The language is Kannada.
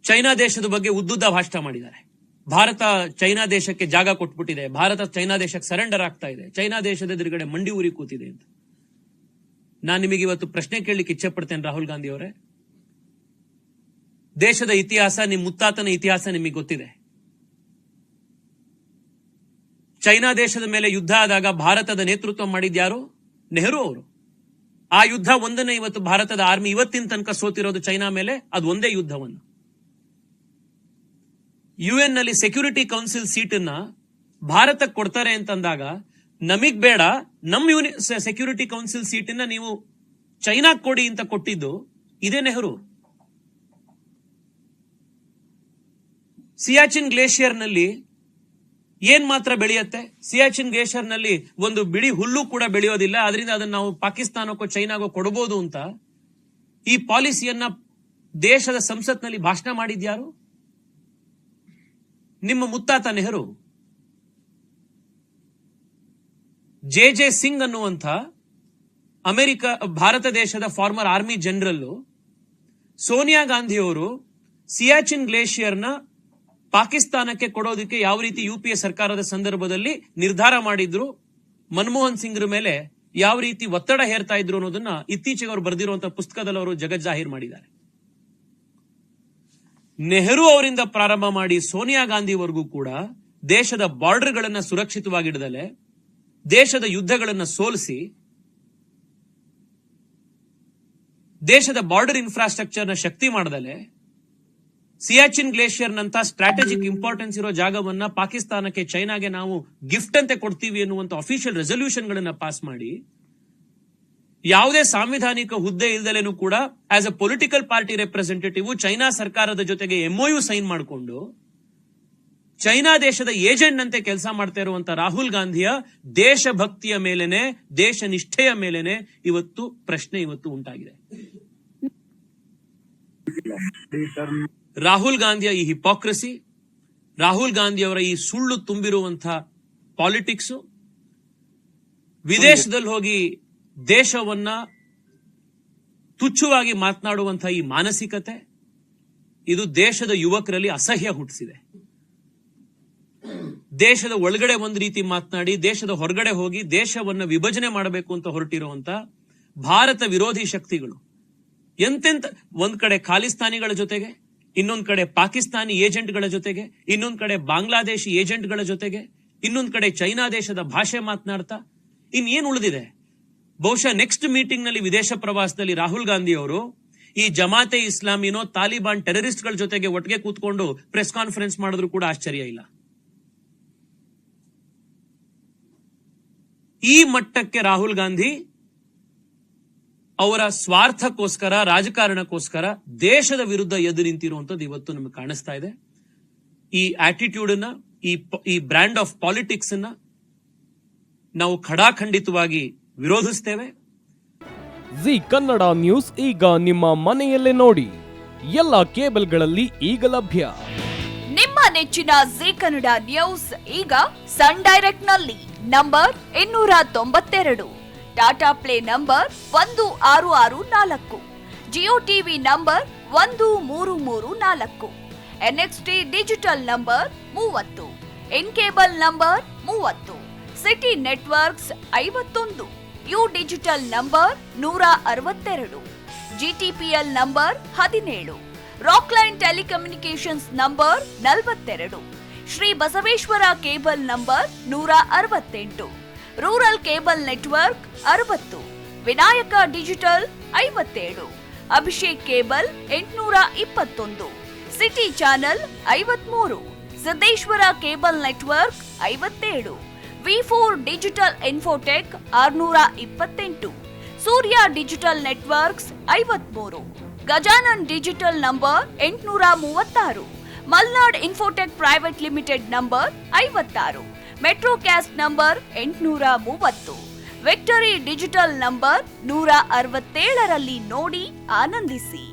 ಚೈನಾ ದೇಶದ ಬಗ್ಗೆ ಉದ್ದುದ್ದ ಭಾಷಣ ಮಾಡಿದ್ದಾರೆ. ಭಾರತ ಚೈನಾ ದೇಶಕ್ಕೆ ಜಾಗ ಕೊಟ್ಬಿಟ್ಟಿದೆ, ಭಾರತ ಚೈನಾ ದೇಶಕ್ಕೆ ಸರೆಂಡರ್ ಆಗ್ತಾ ಇದೆ, ಚೈನಾ ದೇಶದ ಎದುರುಗಡೆ ಮಂಡಿ ಊರಿ ಕೂತಿದೆ ಅಂತ. ನಾನು ನಿಮಗೆ ಇವತ್ತು ಪ್ರಶ್ನೆ ಕೇಳಲಿಕ್ಕೆ ಇಚ್ಛೆ ಪಡ್ತೇನೆ ರಾಹುಲ್ ಗಾಂಧಿ ಅವರೇ. ದೇಶದ ಇತಿಹಾಸ, ನಿಮ್ಮ ಮುತ್ತಾತನ ಇತಿಹಾಸ ನಿಮಗೆ ಗೊತ್ತಿದೆ. ಚೈನಾ ದೇಶದ ಮೇಲೆ ಯುದ್ಧ ಆದಾಗ ಭಾರತದ ನೇತೃತ್ವ ಮಾಡಿದ್ಯಾರು? ನೆಹರು ಅವರು. ಆ ಯುದ್ಧ ಒಂದನ್ನೇ ಇವತ್ತು ಭಾರತದ ಆರ್ಮಿ ಇವತ್ತಿನ ತನಕ ಸೋತಿರೋದು ಚೈನಾ ಮೇಲೆ, ಅದು ಒಂದೇ ಯುದ್ಧವನ್ನು. UN ನಲ್ಲಿ ಸೆಕ್ಯೂರಿಟಿ ಕೌನ್ಸಿಲ್ ಸೀಟನ್ನ ಭಾರತಕ್ಕೆ ಕೊಡ್ತಾರೆ ಅಂತಂದಾಗ ನಮಗ್ ಬೇಡ, ನಮ್ಮ ಸೆಕ್ಯೂರಿಟಿ ಕೌನ್ಸಿಲ್ ಸೀಟನ್ನ ನೀವು ಚೈನಾಕ್ ಕೊಡಿ ಅಂತ ಕೊಟ್ಟಿದ್ದು ಇದೇ ನೆಹರು. ಸಿಯಾಚಿನ್ ಗ್ಲೇಷಿಯರ್ ನಲ್ಲಿ ಏನ್ ಮಾತ್ರ ಬೆಳೆಯುತ್ತೆ? ಸಿಯಾಚಿನ್ ಗ್ಲೇಷಿಯರ್ ನಲ್ಲಿ ಒಂದು ಬಿಡಿ ಹುಲ್ಲು ಕೂಡ ಬೆಳೆಯೋದಿಲ್ಲ. ಅದರಿಂದ ಅದನ್ನ ನಾವು ಪಾಕಿಸ್ತಾನಕ್ಕೋ ಚೈನಾಗೋ ಕೊಡಬಹುದು ಅಂತ ಈ ಪಾಲಿಸಿಯನ್ನ ದೇಶದ ಸಂಸತ್ನಲ್ಲಿ ಭಾಷಣ ಮಾಡಿದ್ಯಾರು? ನಿಮ್ಮ ಮುತ್ತಾತ ನೆಹರು. ಜೆ ಸಿಂಗ್ ಅನ್ನುವಂಥ ಭಾರತ ದೇಶದ farmer army general Sonia Gandhi ಅವರು ಸಿಯಾಚಿನ್ ಗ್ಲೇಷಿಯರ್ನ ಪಾಕಿಸ್ತಾನಕ್ಕೆ ಕೊಡೋದಕ್ಕೆ ಯಾವ ರೀತಿ UPA ಸರ್ಕಾರದ ಸಂದರ್ಭದಲ್ಲಿ ನಿರ್ಧಾರ ಮಾಡಿದ್ರು, ಮನಮೋಹನ್ ಸಿಂಗ್ರ ಮೇಲೆ ಯಾವ ರೀತಿ ಒತ್ತಡ ಹೇರ್ತಾ ಇದ್ರು ಅನ್ನೋದನ್ನ ಇತ್ತೀಚೆಗೆ ಅವರು ಬರೆದಿರುವಂತಹ ಪುಸ್ತಕದಲ್ಲಿ ಅವರು ಜಗಜ್ಜಾಹೀರ್ ಮಾಡಿದ್ದಾರೆ. ನೆಹರು ಅವರಿಂದ ಪ್ರಾರಂಭ ಮಾಡಿ ಸೋನಿಯಾ ಗಾಂಧಿವರೆಗೂ ಕೂಡ ದೇಶದ ಬಾರ್ಡರ್ ಗಳನ್ನ ಸುರಕ್ಷಿತವಾಗಿಡದಲೆ, ದೇಶದ ಯುದ್ಧಗಳನ್ನ ಸೋಲಿಸಿ, ದೇಶದ ಬಾರ್ಡರ್ ಇನ್ಫ್ರಾಸ್ಟ್ರಕ್ಚರ್ ನ ಶಕ್ತಿ ಮಾಡದಲೆ, ಸಿಯಾಚಿನ್ ಗ್ಲೇಷಿಯರ್ ನಂತ ಸ್ಟ್ರಾಟಜಿಕ್ ಇಂಪಾರ್ಟೆನ್ಸ್ ಇರೋ ಜಾಗವನ್ನ ಪಾಕಿಸ್ತಾನಕ್ಕೆ, ಚೈನಾಗೆ ನಾವು ಗಿಫ್ಟ್ ಅಂತೆ ಕೊಡ್ತೀವಿ ಎನ್ನುವಂತ ಅಫಿಷಿಯಲ್ ರೆಸಲ್ಯೂಷನ್ ಗಳನ್ನ ಪಾಸ್ ಮಾಡಿ, ಯಾವುದೇ ಸಾಂವಿಧಾನಿಕ ಹುದ್ದೆ ಇಲ್ದಲೇನು ಕೂಡ as a political party representative China ಸರ್ಕಾರದ ಜೊತೆಗೆ MOU ಸೈನ್ ಮಾಡಿಕೊಂಡು ಚೈನಾ ದೇಶದ ಏಜೆಂಟ್ ನಂತೆ ಕೆಲಸ ಮಾಡ್ತಾ ಇರುವಂತ ರಾಹುಲ್ ಗಾಂಧಿಯ ದೇಶಭಕ್ತಿಯ ಮೇಲೆನೆ, ದೇಶ ನಿಷ್ಠೆಯ ಮೇಲೆನೆ ಇವತ್ತು ಪ್ರಶ್ನೆ ಉಂಟಾಗಿದೆ. ರಾಹುಲ್ ಗಾಂಧಿಯ ಈ ಹಿಪಾಕ್ರಸಿ, ರಾಹುಲ್ ಗಾಂಧಿ ಅವರ ಈ ಸುಳ್ಳು ತುಂಬಿರುವಂತಹ ಪಾಲಿಟಿಕ್ಸ್, ವಿದೇಶದಲ್ಲಿ ಹೋಗಿ ದೇಶವನ್ನ ತುಚ್ಛವಾಗಿ ಮಾತನಾಡುವಂತಹ ಈ ಮಾನಸಿಕತೆ, ಇದು ದೇಶದ ಯುವಕರಲ್ಲಿ ಅಸಹ್ಯ ಹುಟ್ಟಿಸಿದೆ. ದೇಶದ ಒಳಗಡೆ ಒಂದು ರೀತಿ ಮಾತನಾಡಿ, ದೇಶದ ಹೊರಗಡೆ ಹೋಗಿ ದೇಶವನ್ನ ವಿಭಜನೆ ಮಾಡಬೇಕು ಅಂತ ಹೊರಟಿರುವಂತ ಭಾರತ ವಿರೋಧಿ ಶಕ್ತಿಗಳು ಎಂತೆಂತ, ಒಂದ್ ಕಡೆ ಖಾಲಿಸ್ತಾನಿಗಳ ಜೊತೆಗೆ, ಇನ್ನೊಂದ್ ಕಡೆ ಪಾಕಿಸ್ತಾನಿ ಏಜೆಂಟ್ಗಳ ಜೊತೆಗೆ, ಇನ್ನೊಂದ್ ಕಡೆ ಬಾಂಗ್ಲಾದೇಶಿ ಏಜೆಂಟ್ಗಳ ಜೊತೆಗೆ, ಇನ್ನೊಂದ್ ಕಡೆ ಚೈನಾ ದೇಶದ ಭಾಷೆ ಮಾತನಾಡ್ತಾ ಇನ್ನೇನ್ ಉಳಿದಿದೆ? ಬಹುಶಃ ನೆಕ್ಸ್ಟ್ ಮೀಟಿಂಗ್ ನಲ್ಲಿ ವಿದೇಶ ಪ್ರವಾಸದಲ್ಲಿ ರಾಹುಲ್ ಗಾಂಧಿ ಅವರು ಈ ಜಮಾತೆ ಇಸ್ಲಾಮಿನೋ ತಾಲಿಬಾನ್ ಟೆರರಿಸ್ಟ್ ಗಳ ಜೊತೆಗೆ ಒಟ್ಟಿಗೆ ಕೂತ್ಕೊಂಡು ಪ್ರೆಸ್ ಕಾನ್ಫರೆನ್ಸ್ ಮಾಡಿದ್ರು ಕೂಡ ಆಶ್ಚರ್ಯ ಇಲ್ಲ. ಈ ಮಟ್ಟಕ್ಕೆ ರಾಹುಲ್ ಗಾಂಧಿ ಅವರ ಸ್ವಾರ್ಥಕ್ಕೋಸ್ಕರ, ರಾಜಕಾರಣಕ್ಕೋಸ್ಕರ ದೇಶದ ವಿರುದ್ಧ ಎದ್ದು ನಿಂತಿರುವಂತದ್ದು ಇವತ್ತು ನಮಗೆ ಕಾಣಿಸ್ತಾ ಇದೆ. ಈ ಆಟಿಟ್ಯೂಡ್ ಅನ್ನ, ಈ ಬ್ರ್ಯಾಂಡ್ ಆಫ್ ಪಾಲಿಟಿಕ್ಸ್ ಅನ್ನ ನಾವು ಖಡಾಖಂಡಿತವಾಗಿ ವಿರೋಧಿಸ್ತೇವೆ. ಜಿ ಕನ್ನಡ ನ್ಯೂಸ್ ಈಗ ನಿಮ್ಮ ಮನೆಯಲ್ಲೇ ನೋಡಿ. ಎಲ್ಲ ಕೇಬಲ್ಗಳಲ್ಲಿ ಈಗ ಲಭ್ಯ. ನಿಮ್ಮ ನೆಚ್ಚಿನ ಜಿ ಕನ್ನಡ ನ್ಯೂಸ್ ಈಗ ಸನ್ ಡೈರೆಕ್ಟ್ ನಲ್ಲಿ number 292, Tata play number 1664, Jio TV number 1334, NXT digital number 30, in cable number 30, city networks 51, U digital number 162, GTPL number 17, Rockline telecommunications number 42, Shri Basaveshwara cable number 168, rural cable network 60, Vinayaka digital 57, Abhishek cable 821, city channel 53, Siddeshwara cable network 57, V4 digital Infotech 628, Surya digital networks 53, Gajanan digital number 836, Malnad Infotech Private Limited number 56, Metrocast number 830, Victory Digital number 167ರಲ್ಲಿ ನೋಡಿ ಆನಂದಿಸಿ.